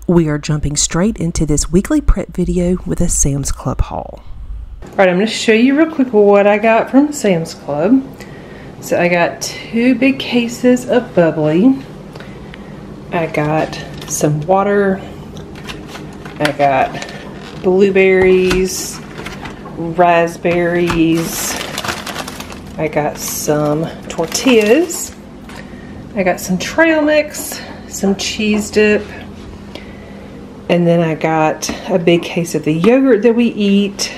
We are jumping straight into this weekly prep video with a Sam's Club haul. Alright, I'm going to show you real quick what I got from Sam's Club. So I got 2 big cases of bubbly. I got some water. I got blueberries, raspberries. I got some tortillas. I got some trail mix, some cheese dip. And then I got a big case of the yogurt that we eat.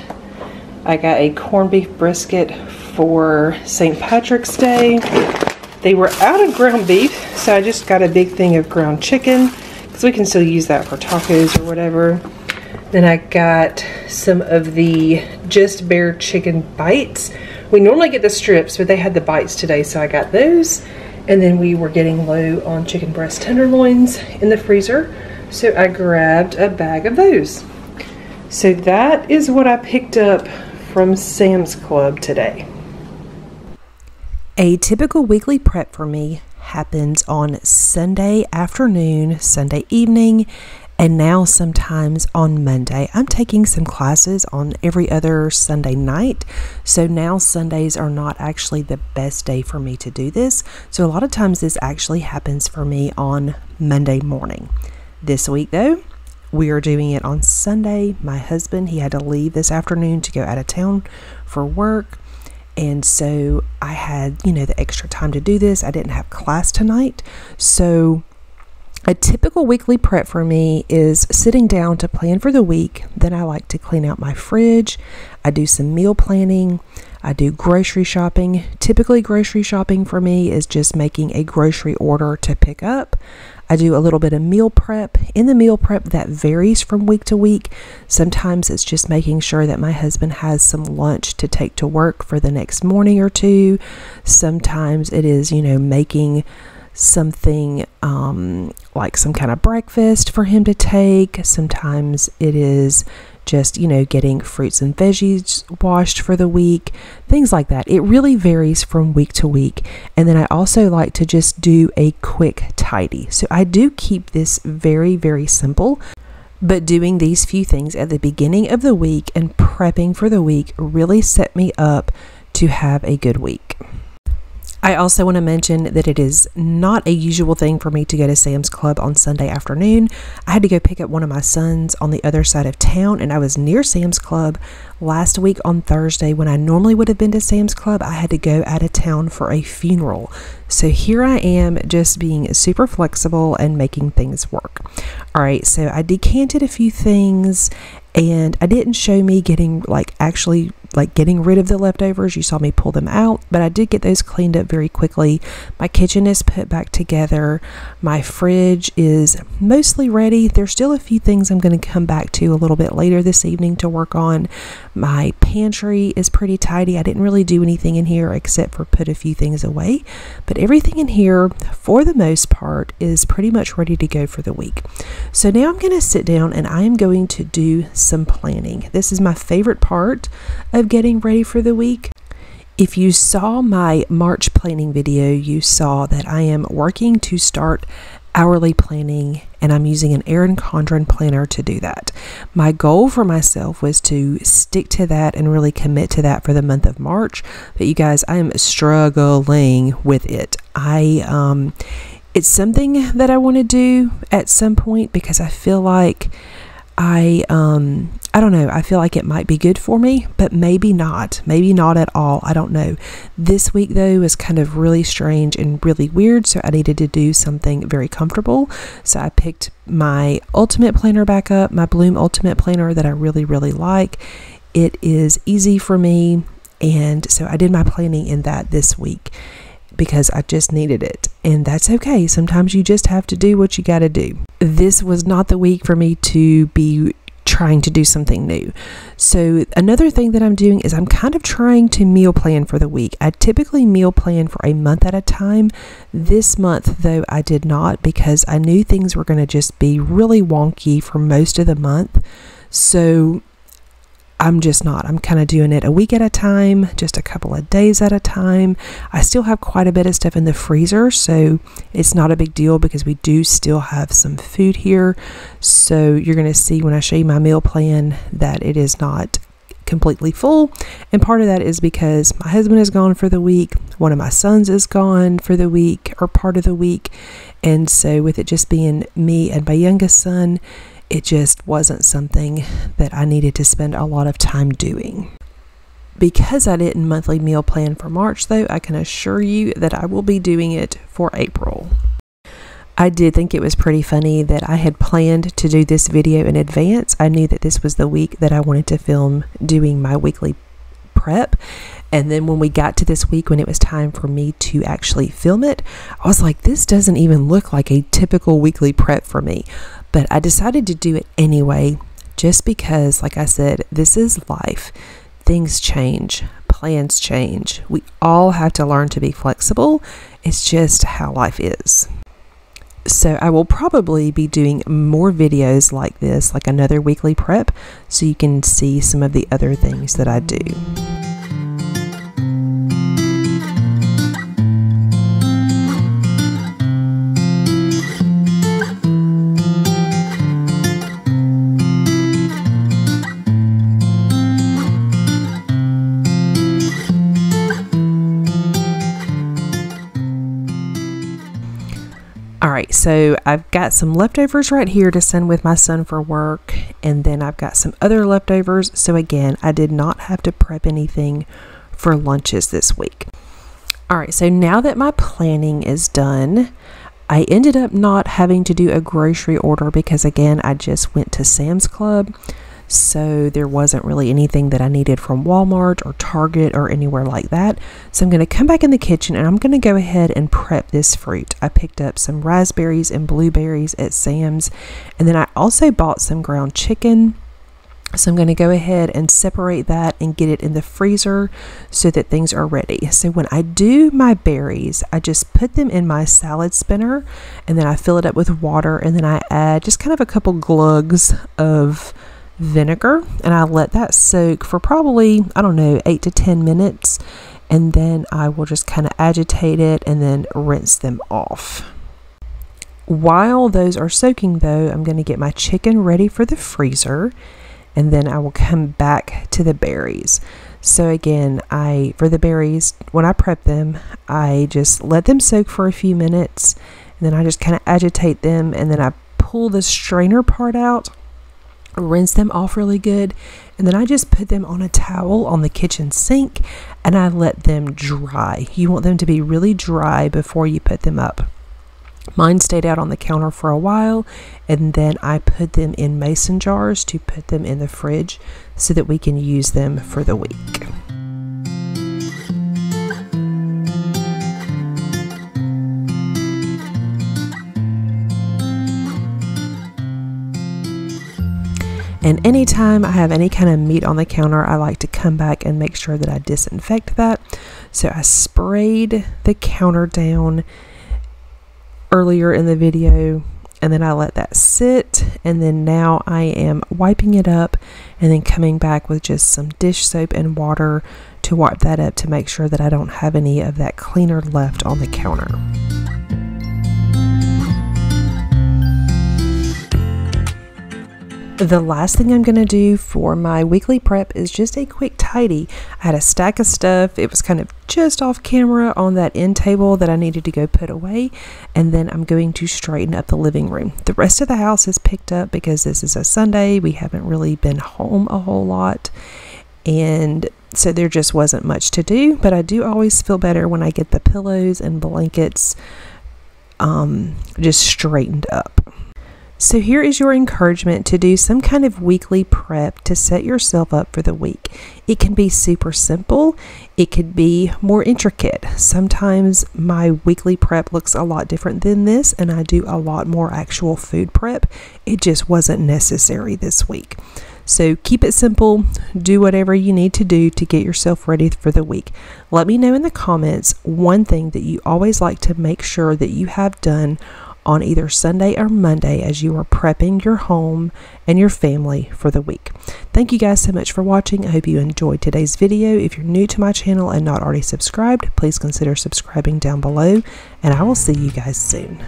I got a corned beef brisket for St. Patrick's Day. They were out of ground beef, so I just got a big thing of ground chicken because we can still use that for tacos or whatever. Then I got some of the Just Bare chicken bites. We normally get the strips, but they had the bites today, so I got those. And then we were getting low on chicken breast tenderloins in the freezer, so I grabbed a bag of those. So that is what I picked up from Sam's Club today. A typical weekly prep for me happens on Sunday afternoon, Sunday evening, and now sometimes on Monday. I'm taking some classes on every other Sunday night, so now Sundays are not actually the best day for me to do this. So a lot of times this actually happens for me on Monday morning. This week though, we are doing it on Sunday. My husband, he had to leave this afternoon to go out of town for work. And so I had, the extra time to do this. I didn't have class tonight. So a typical weekly prep for me is sitting down to plan for the week. Then I like to clean out my fridge. I do some meal planning. I do grocery shopping. Typically grocery shopping for me is just making a grocery order to pick up. I do a little bit of meal prep. In the meal prep, that varies from week to week. Sometimes it's just making sure that my husband has some lunch to take to work for the next morning or two. Sometimes it is, making something like some kind of breakfast for him to take. Sometimes it is just, getting fruits and veggies washed for the week, things like that. It really varies from week to week. And then I also like to just do a quick tidy. So I do keep this very, very simple, but doing these few things at the beginning of the week and prepping for the week really set me up to have a good week. I also want to mention that it is not a usual thing for me to go to Sam's Club on Sunday afternoon. I had to go pick up one of my sons on the other side of town, and I was near Sam's Club last week on Thursday. When I normally would have been to Sam's Club, I had to go out of town for a funeral. So here I am just being super flexible and making things work. All right, so I decanted a few things, and I didn't show me getting getting rid of the leftovers. You saw me pull them out, but I did get those cleaned up very quickly. My kitchen is put back together. My fridge is mostly ready. There's still a few things I'm going to come back to a little bit later this evening to work on. My pantry is pretty tidy. I didn't really do anything in here except for put a few things away, but everything in here for the most part is pretty much ready to go for the week. So now I'm going to sit down and I am going to do some planning. This is my favorite part of getting ready for the week. If you saw my March planning video, you saw that I am working to start hourly planning, and I'm using an Erin Condren planner to do that. My goal for myself was to stick to that and really commit to that for the month of March, but you guys, I am struggling with it. It's something that I want to do at some point because I feel like I don't know. I feel like it might be good for me, but maybe not at all. I don't know. This week though was kind of really strange and really weird. So I needed to do something very comfortable. So I picked my Ultimate Planner back up, my Bloom Ultimate Planner that I really, really like. It is easy for me. And so I did my planning in that this week because I just needed it. And that's okay. Sometimes you just have to do what you got to do. This was not the week for me to be trying to do something new. So another thing that I'm doing is I'm kind of trying to meal plan for the week. I typically meal plan for a month at a time. This month though I did not because I knew things were going to just be really wonky for most of the month. So I'm just not. I'm kind of doing it a week at a time, just a couple of days at a time. I still have quite a bit of stuff in the freezer, so it's not a big deal because we do still have some food here. So you're going to see when I show you my meal plan that it is not completely full, and part of that is because my husband is gone for the week, one of my sons is gone for the week or part of the week, and so with it just being me and my youngest son, it just wasn't something that I needed to spend a lot of time doing. Because I didn't monthly meal plan for March though, I can assure you that I will be doing it for April. I did think it was pretty funny that I had planned to do this video in advance. I knew that this was the week that I wanted to film doing my weekly prep. And then when we got to this week, when it was time for me to actually film it, I was like, this doesn't even look like a typical weekly prep for me. But I decided to do it anyway, just because, like I said, this is life. Things change, plans change. We all have to learn to be flexible. It's just how life is. So I will probably be doing more videos like this, like another weekly prep, so you can see some of the other things that I do. Alright, so I've got some leftovers right here to send with my son for work, and then I've got some other leftovers. So again, I did not have to prep anything for lunches this week. Alright, so now that my planning is done, I ended up not having to do a grocery order because again, I just went to Sam's Club. So there wasn't really anything that I needed from Walmart or Target or anywhere like that. So I'm going to come back in the kitchen and I'm going to go ahead and prep this fruit. I picked up some raspberries and blueberries at Sam's, and then I also bought some ground chicken. So I'm going to go ahead and separate that and get it in the freezer so that things are ready. So when I do my berries, I just put them in my salad spinner and then I fill it up with water, and then I add just kind of a couple glugs of vinegar, and I let that soak for probably, I don't know, 8 to 10 minutes, and then I will just kind of agitate it and then rinse them off. While those are soaking though, I'm going to get my chicken ready for the freezer, and then I will come back to the berries. So again, for the berries, when I prep them, I just let them soak for a few minutes, and then I just kind of agitate them, and then I pull the strainer part out, rinse them off really good, and then I just put them on a towel on the kitchen sink and I let them dry. You want them to be really dry before you put them up. Mine stayed out on the counter for a while, and then I put them in mason jars to put them in the fridge so that we can use them for the week. And anytime I have any kind of meat on the counter, I like to come back and make sure that I disinfect that. So I sprayed the counter down earlier in the video, and then I let that sit, and then now I am wiping it up and then coming back with just some dish soap and water to wipe that up to make sure that I don't have any of that cleaner left on the counter. The last thing I'm going to do for my weekly prep is just a quick tidy. I had a stack of stuff. It was kind of just off camera on that end table that I needed to go put away. And then I'm going to straighten up the living room. The rest of the house is picked up because this is a Sunday. We haven't really been home a whole lot. And so there just wasn't much to do. But I do always feel better when I get the pillows and blankets just straightened up. So here is your encouragement to do some kind of weekly prep to set yourself up for the week. It can be super simple. It could be more intricate. Sometimes my weekly prep looks a lot different than this, and I do a lot more actual food prep. It just wasn't necessary this week. So keep it simple. Do whatever you need to do to get yourself ready for the week. Let me know in the comments one thing that you always like to make sure that you have done on either Sunday or Monday as you are prepping your home and your family for the week. Thank you guys so much for watching. I hope you enjoyed today's video. If you're new to my channel and not already subscribed, please consider subscribing down below, and I will see you guys soon.